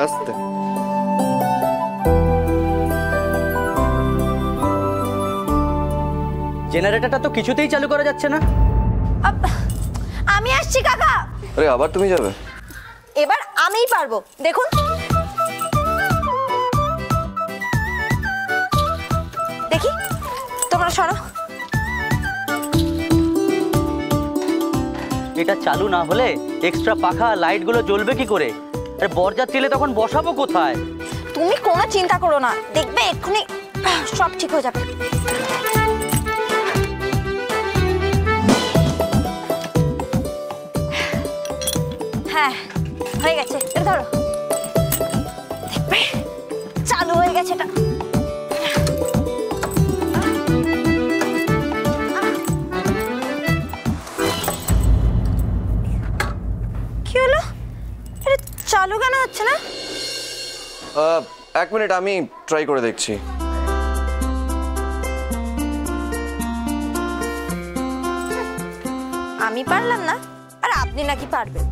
আস্তে। জেনারেটরটা তো কিছুতেই চালু করা যাচ্ছে না। আমি আসছি কাকা। আরে আবার তুমি যাবে? এবার আমিই পারবো, দেখুন। দেখি, তোমরা সরো। এটা চালু না হলে এক্সট্রা পাখা লাইটগুলো জ্বলবে কি করে? আর বরযাত্রীলে তখন বসাবো কোথায়? তুমি কোনো চিন্তা করো না, দেখবে এক্ষুনি সব ঠিক হয়ে যাবে। হ্যাঁ, হয়ে গেছে। এটা ধরো, দেখবে চালু হয়ে গেছে। এটা কি হলো? এটা চালু কেন হচ্ছে না? 1 মিনিট, আমি ট্রাই করে দেখছি। আমি পারলাম না, আর আপনি নাকি পারবেন?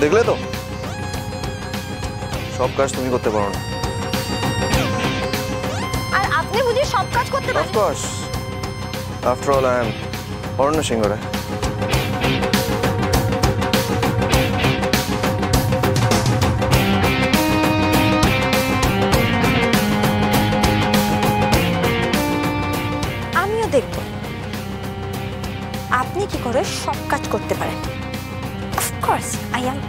দেখলে তো, সব কাজ তুমি করতে পারো না। আর আপনি বুঝি সব কাজ করতে পারেন? Of course, after all I am Aranya Singha Roy. আমিও দেখব আপনি কি করে সব কাজ করতে পারেন। Of course I am.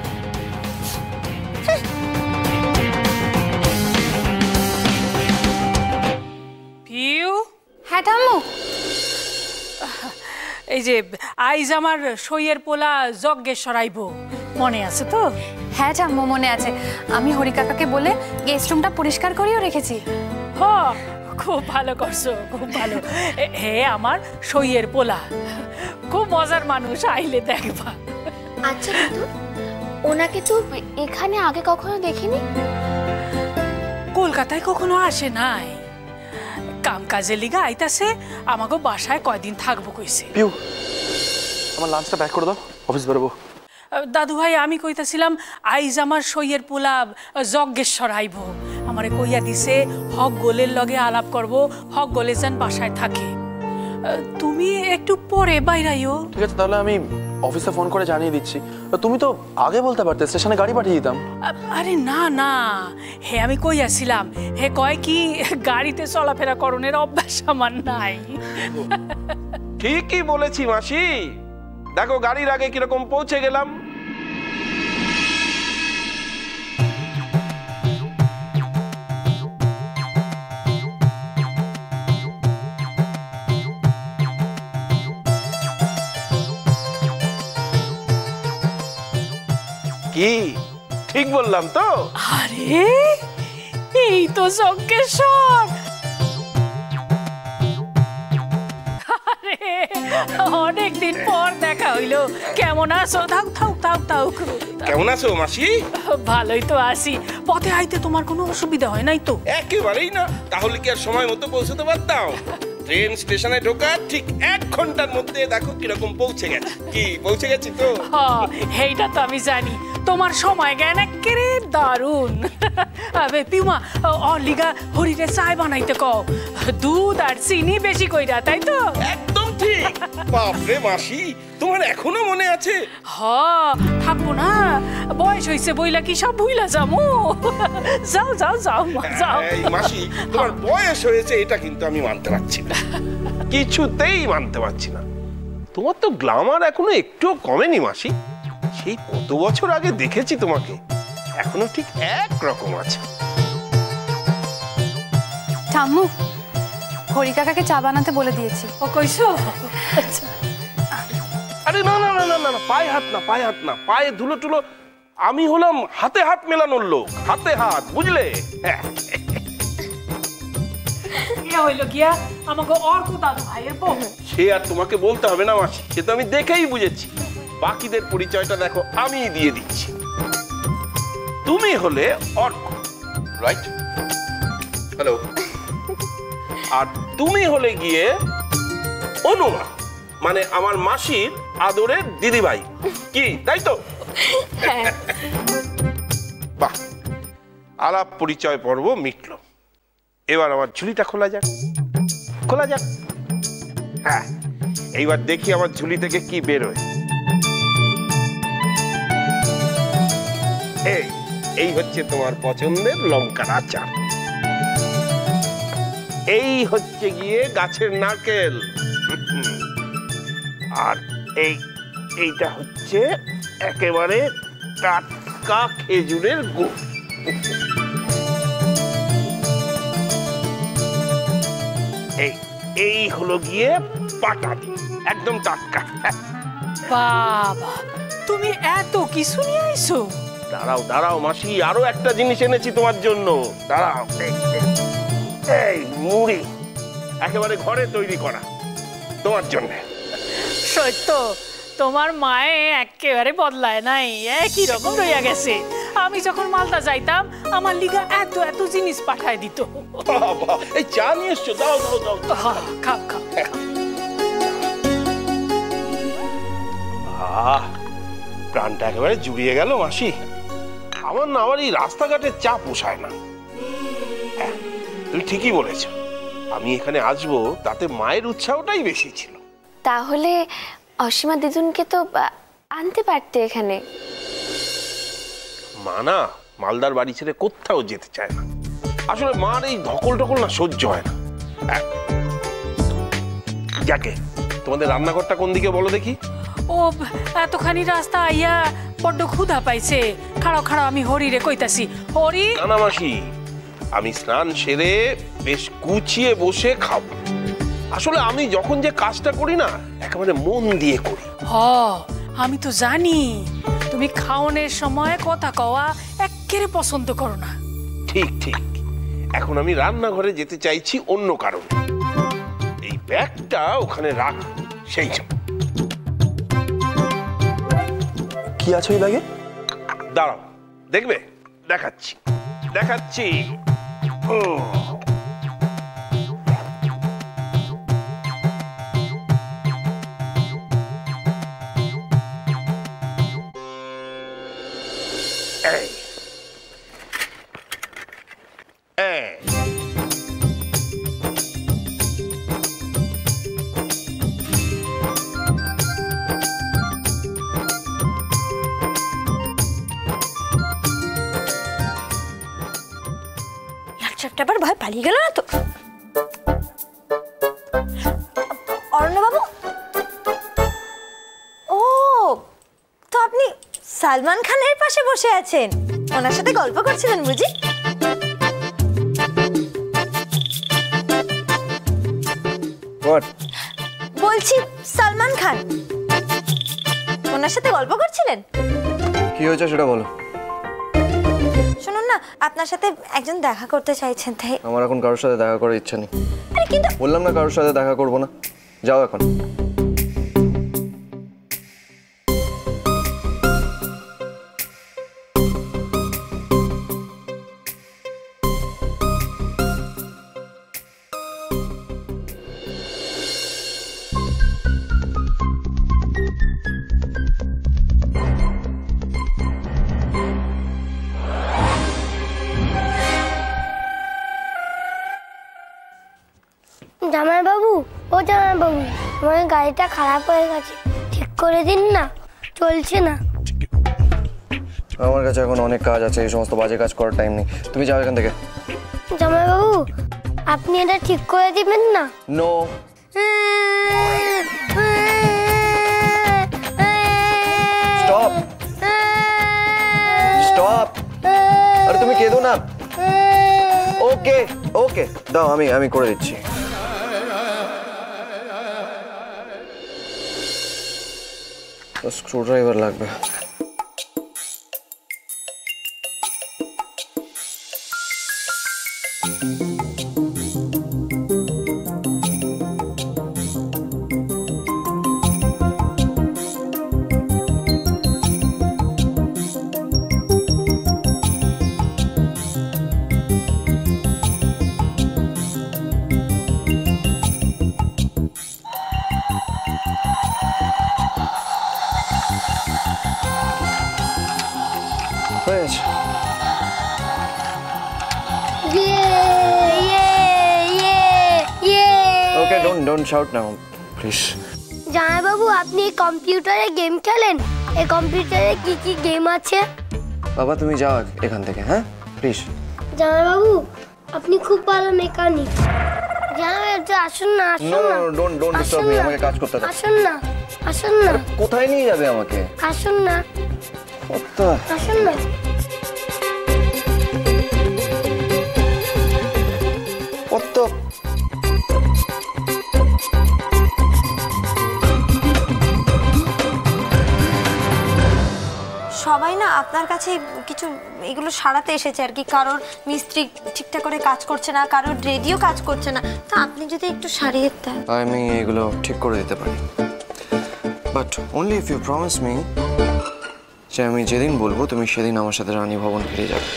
Piu, হ্যাঁ ঠাম্মু, এই যে আইজ আমার সইয়ের পোলা যজ্ঞেশ্বর আইব, মনে আছে তো? হ্যাঁ ঠাম্মু মনে আছে। আমি হরি কাকাকে বলে গেস্ট রুমটা পরিষ্কার করেও রেখেছি। হ, খুব ভালো করছো, খুব ভালো। হে আমার সইয়ের পোলা, খুব মজার মানুষ, আইলে দেখবা। আচ্ছা কিন্তু ওনাকে তো এখানে আগে কখনো দেখিনি। কলকাতায় কখনো আসে নাই, কাম কাজের লিগা আইতাছে, আমাকে বাসায় কয়দিন থাকবো কইছে। পিউ, আমার লাঞ্চটা প্যাক করে দাও, অফিস বেরোবো। দাদু ভাই, আমি কইতাছিলাম আইজ আমার সইয়ের পোলা যজ্ঞেশ্বর আইব, আমারে কইয়া দিছে হক গোলের লগে আলাপ করব, হক গোলে যেন বাসায় থাকে। তুমি একটু পরে বাইরাইও। ঠিক আছে, তাহলে আমি অফিসে ফোন করে জানিয়ে দিচ্ছি। তুমি তো আগে বলতে পারতে, স্টেশনে গাড়ি পাঠিয়ে দিতাম। আরে না না, হে আমি কইয়াছিলাম, হে কয় কি গাড়িতে চলাফেরা করণের অভ্যাস আমার নাই। ঠিকই বলেছি মাসি, দেখো গাড়ির আগে কিরকম পৌঁছে গেলাম। কি ঠিক বললাম তো? আরে এই তো যজ্ঞেশ্বর। অনেকদিন পর দেখা হইলো, কেমন আছো? থাক থাক থাক থাক। কেমন আছো মাসি? ভালোই তো আছি। পথে আইতে তোমার কোনো অসুবিধা হয় নাই তো? একেবারেই না, তাহলে কি আর সময় মতো পৌঁছতে পারতাম? ট্রেন স্টেশনে ঢোকার ঠিক 1 ঘন্টার মধ্যে দেখো কিরকম পৌঁছে গেছে। কি পৌঁছে গেছি তো? হ্যাঁ, এইটা তো আমি জানি, তোমার সময় জ্ঞান একেবারে দারুণ। পিউমা, অলিগা হরিরে চায় বানাইতে কও, দুধ আর চিনি বেশি কইরা, তাই তো? একদম ঠিক। বাপরে মাসি, তোমার এখনো মনে আছে? হ্যাঁ, থাকবো না, বয়স হইছে বইলা কি সব ভুইলা যামু? যাও যাও যাও যাও। এই মাসি, তোমার বয়স হয়েছে এটা কিন্তু আমি মানতে পারছি না, কিছুতেই মানতে পারছি না। তোমার তো গ্ল্যামার এখনো একটুও কমেনি মাসি। সেই কত বছর আগে দেখেছি তোমাকে, এখনো ঠিক একরকম আছে। ঠাম্মু, হরি কাকাকে চা বানাতে বলে দিয়েছি। ও কইছো? আচ্ছা। আরে না না না না না, পায়ে হাত না, পায়ে হাত না, পায়ে ধুলো টুলো। আমি হলাম হাতে হাত মেলানোর লোক, হাতে হাত, বুঝলে? এ হইল গিয়া আমাকে অর্ক দাদু ভাইয়ের বউ। সে আর তোমাকে বলতে হবে না মাসি, সে তো আমি দেখেই বুঝেছি। বাকিদের পরিচয়টা দেখো, আমিই দিয়ে দিচ্ছি। তুমি হলে অর্ক, রাইট? হ্যালো। আর তুমি হলে গিয়ে অনুমা, মানে আমার মাসির আদরের দিদিভাই। কি তাই তো? বাহ, আলাপ পরিচয় পর্ব মিটলো। এবার আমার ঝুলিটা খোলা যাক, খোলা যাক। হ্যাঁ, এইবার দেখি আমার ঝুলি থেকে কি বেরোয়। এই হচ্ছে তোমার পছন্দের লঙ্কার আচার। এই হচ্ছে গিয়ে গাছের নারকেল। আর এইটা হচ্ছে একেবারে টাটকা খেজুরের গুড়। এই হলো গিয়ে পাটালি, একদম টাটকা। বাবা, তুমি এত কিছু নিয়ে আইছো? দাঁড়াও দাঁড়াও মাসি, আরো একটা জিনিস এনেছি তোমার জন্য। দাঁড়াও, এই মুড়ি, একেবারে ঘরে তৈরি করা, তোমার জন্য। সত্য, তোমার মায়ে একেবারে বদলায় নাই, একই রকম রইয়া গেছে। আমি যখন মালদা যাইতাম আমার লিগা এত এত জিনিস পাঠায় দিত। বাবা, এই চা নিয়ে এসছো, দাও দাও দাও। খাও খাও। প্রাণটা একেবারে জুড়িয়ে গেল মাসি। আমার না আবার এই রাস্তাঘাটের চা পোষায় না। হ্যাঁ, তুমি ঠিকই বলেছ, আমি এখানে আসবো তাতে মায়ের উৎসাহটাই বেশি ছিল। তাহলে অসীমা দিদুনকে তো আনতে পারতে এখানে। মা না মালদার বাড়ি ছেড়ে কোথাও যেতে চায় না। আসলে মার এই ধকল টকল না সহ্য হয় না। যাকে, তোমাদের রান্নাঘরটা কোন দিকে বলো দেখি? ও, এতখানি রাস্তা আইয়া বড্ড ক্ষুধা পাইছে। খাড়াও খাড়াও, আমি হরিরে কইতাছি। হরি। না মাসি, আমি স্নান সেরে বেশ গুছিয়ে বসে খাবো। আসলে আমি যখন যে কাজটা করি না, একেবারে মন দিয়ে করি। আমি তো জানি তুমি খাওয়ানোর সময় কথা কওয়া একেবারে পছন্দ করো না। ঠিক ঠিক, এখন আমি রান্নাঘরে যেতে চাইছি অন্য কারণে। এই ব্যাগটা ওখানে রাখ, সেই জন্য। কি আছে ওই ব্যাগে? দাঁড়াও, দেখবে, দেখাচ্ছি দেখাচ্ছি। আবার ভয় পালিয়ে গেল না তো? অরণ্যবাবু, ও তো আপনি সালমান খানের পাশে বসে আছেন, ওনার সাথে গল্প করছিলেন বুঝি? বলছি সালমান খান, ওনার সাথে গল্প করছিলেন? কি হয়েছে সেটা বলো। শুনুন না, আপনার সাথে একজন দেখা করতে চাইছেন। তাই আমার এখন কারোর সাথে দেখা করার ইচ্ছা নেই। আরে কিন্তু বললাম না কারোর সাথে দেখা করবো না, যাও এখন। জামাইবাবু, ও জামাইবাবু, আমার গাড়িটা খারাপ হয়ে গেছে, ঠিক করে দিন না, চলছে না। আমার কাছে এখন অনেক কাজ আছে, এই সমস্ত বাজে কাজ করার টাইম নেই, তুমি যাও এখান থেকে। জামাইবাবু, আপনি এটা ঠিক করে দিবেন না? নো। স্টপ স্টপ, আরে তুমি কেঁদো না। ওকে ওকে, দাও, আমি করে দিচ্ছি। স্ক্রুড্রাইভার লাগবে। হয়ে গেছে। ওকে, ডোন্ট শাউট নাও প্লিজ। জামাইবাবু, আপনি কম্পিউটারে গেম খেলেন? এই কম্পিউটারে কি কি গেম আছে? বাবা তুমি যাও এখান থেকে, হ্যাঁ প্লিজ। জামাইবাবু, আপনি খুব ভালো মেকানিক। জামাইবাবু আসুন না, আসুন নো না। নো ডোন্ট ডিস্টার্ব মি, আমাকে কাজ করতে দাও। আসুন না, আসুন না, কোথায় নিয়ে যাবে আমাকে? আসুন না, কত্তা আসুন না। কত্তা সবাই না আপনার কাছে কিছু এগুলো সারাতে এসেছে আর কি। কারোর মিস্ত্রি ঠিকঠাক করে কাজ করছে না, কারোর রেডিও কাজ করছে না, তো আপনি যদি একটু সারিয়ে দেন। আমি এগুলো ঠিক করে দিতে পারি, but only if you promise me যে আমি যেদিন বলবো তুমি সেদিন আমার সাথে রানী ভবন ফিরে যাবে।